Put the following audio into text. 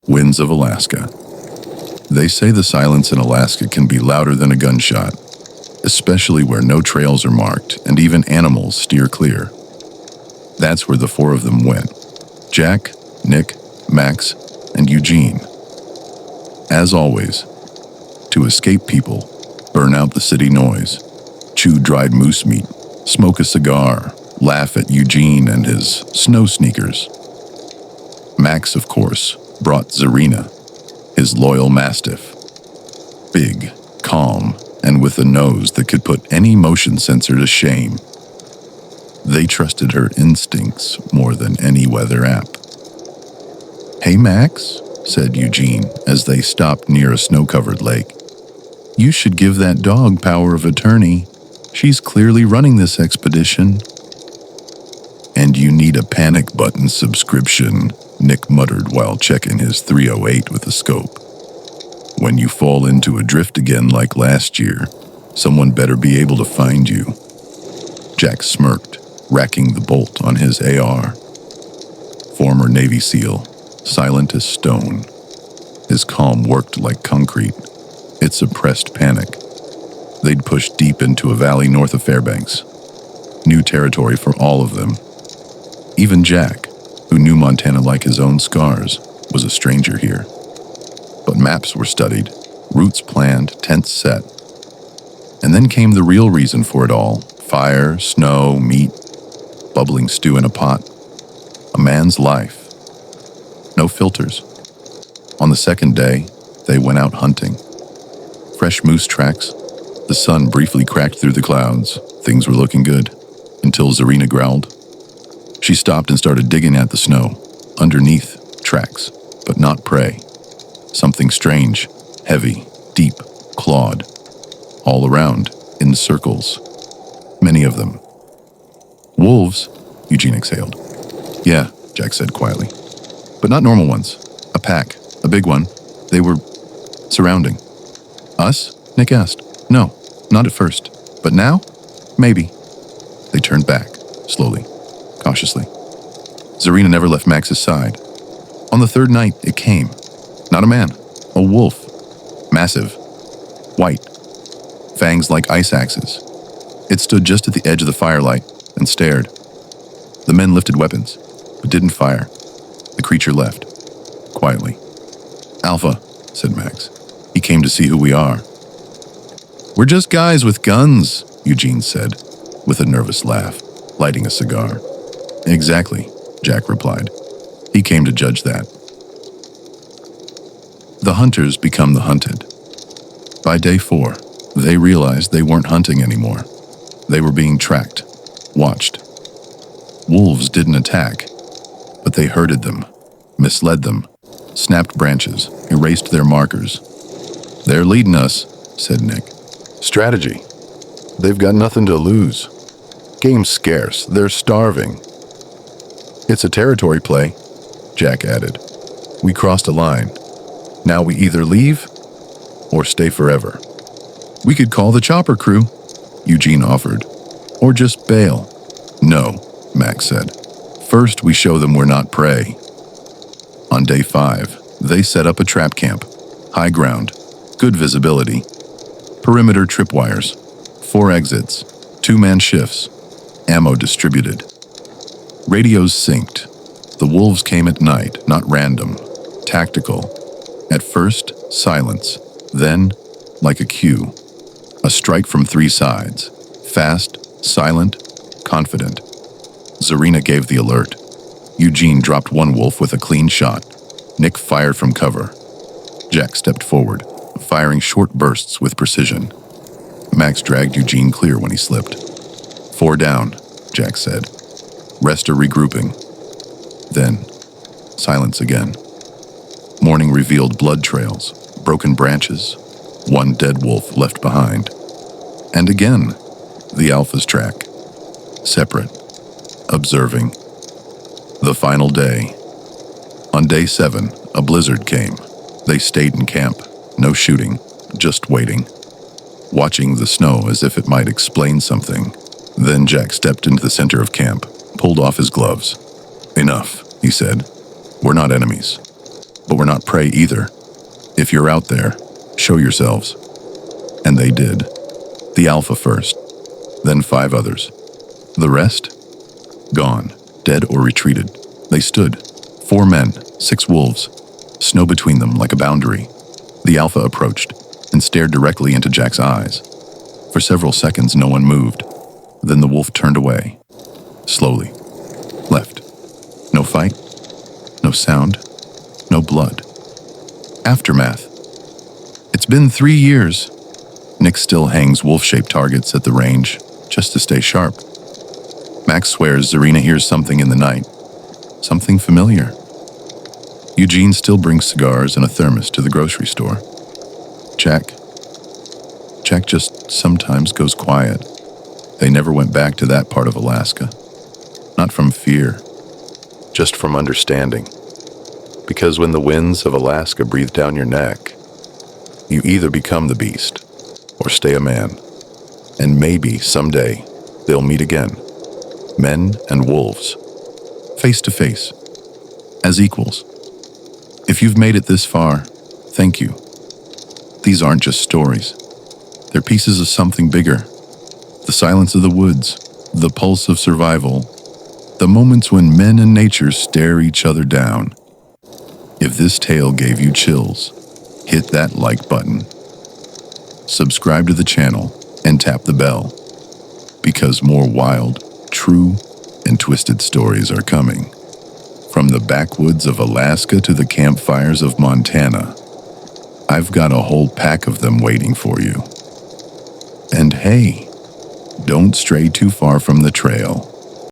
Winds of Alaska. They say the silence in Alaska can be louder than a gunshot, especially where no trails are marked and even animals steer clear. That's where the four of them went: Jack, Nick, Max, and Eugene. As always, to escape people, burn out the city noise, chew dried moose meat, smoke a cigar, laugh at Eugene and his snow sneakers. Max, of course, brought Zarina, his loyal mastiff. Big, calm, and with a nose that could put any motion sensor to shame. They trusted her instincts more than any weather app. "Hey, Max," said Eugene as they stopped near a snow-covered lake. "You should give that dog power of attorney. She's clearly running this expedition." "And you need a panic button subscription," Nick muttered while checking his 308 with a scope. "When you fall into a drift again like last year, someone better be able to find you." Jack smirked, racking the bolt on his AR. Former Navy SEAL, silent as stone. His calm worked like concrete. It suppressed panic. They'd pushed deep into a valley north of Fairbanks. New territory for all of them. Even Jack, who knew Montana like his own scars, was a stranger here. But maps were studied, routes planned, tents set. And then came the real reason for it all: fire, snow, meat, bubbling stew in a pot. A man's life. No filters. On the second day, they went out hunting. Fresh moose tracks. The sun briefly cracked through the clouds. Things were looking good, until Zarina growled. She stopped and started digging at the snow. Underneath, tracks, but not prey. Something strange, heavy, deep, clawed. All around, in circles. Many of them. "Wolves," Eugene exhaled. "Yeah," Jack said quietly. "But not normal ones. A pack, a big one. They were surrounding." "Us?" Nick asked. "No, not at first. But now? Maybe." They turned back, slowly, cautiously. Zarina never left Max's side. On the third night, it came. Not a man, a wolf. Massive. White. Fangs like ice axes. It stood just at the edge of the firelight and stared. The men lifted weapons, but didn't fire. The creature left, quietly. "Alpha," said Max. "He came to see who we are." "We're just guys with guns," Eugene said, with a nervous laugh, lighting a cigar. "Exactly," Jack replied. "He came to judge that." The hunters become the hunted. By day 4, they realized they weren't hunting anymore. They were being tracked, watched. Wolves didn't attack, but they herded them, misled them, snapped branches, erased their markers. "They're leading us," said Nick. "Strategy. They've got nothing to lose. Game's scarce. They're starving." "It's a territory play," Jack added. "We crossed a line. Now we either leave or stay forever." "We could call the chopper crew," Eugene offered. "Or just bail." "No," Max said. "First we show them we're not prey." On day 5, they set up a trap camp. High ground, good visibility. Perimeter tripwires, 4 exits, 2-man shifts, ammo distributed. Radios synced. The wolves came at night, not random, tactical. At first, silence. Then, like a cue, a strike from 3 sides. Fast, silent, confident. Zarina gave the alert. Eugene dropped one wolf with a clean shot. Nick fired from cover. Jack stepped forward, firing short bursts with precision. Max dragged Eugene clear when he slipped. 4 down, Jack said. Rest are regrouping. Then, silence again. Morning revealed blood trails, broken branches, 1 dead wolf left behind. And again, the Alpha's track. Separate, observing. The final day. On day 7, a blizzard came. They stayed in camp, no shooting, just waiting. Watching the snow as if it might explain something. Then Jack stepped into the center of camp, pulled off his gloves. "Enough," he said. "We're not enemies. But we're not prey either. If you're out there, show yourselves. And they did. The alpha first, then 5 others. The rest? Gone, dead or retreated. They stood. 4 men, 6 wolves, snow between them like a boundary. The alpha approached and stared directly into Jack's eyes. For several seconds, no one moved. Then the wolf turned away, slowly, left. No fight, no sound, no blood. Aftermath. It's been 3 years. Nick still hangs wolf-shaped targets at the range, just to stay sharp. Max swears Zarina hears something in the night. Something familiar. Eugene still brings cigars and a thermos to the grocery store. Jack just sometimes goes quiet. They never went back to that part of Alaska. Not from fear, just from understanding. Because when the winds of Alaska breathe down your neck, you either become the beast or stay a man. And maybe someday they'll meet again. Men and wolves, face to face, as equals. If you've made it this far, thank you. These aren't just stories. They're pieces of something bigger. The silence of the woods, the pulse of survival, the moments when men and nature stare each other down. If this tale gave you chills, hit that like button. Subscribe to the channel and tap the bell, because more wild, true, and twisted stories are coming. From the backwoods of Alaska to the campfires of Montana, I've got a whole pack of them waiting for you. And hey, don't stray too far from the trail.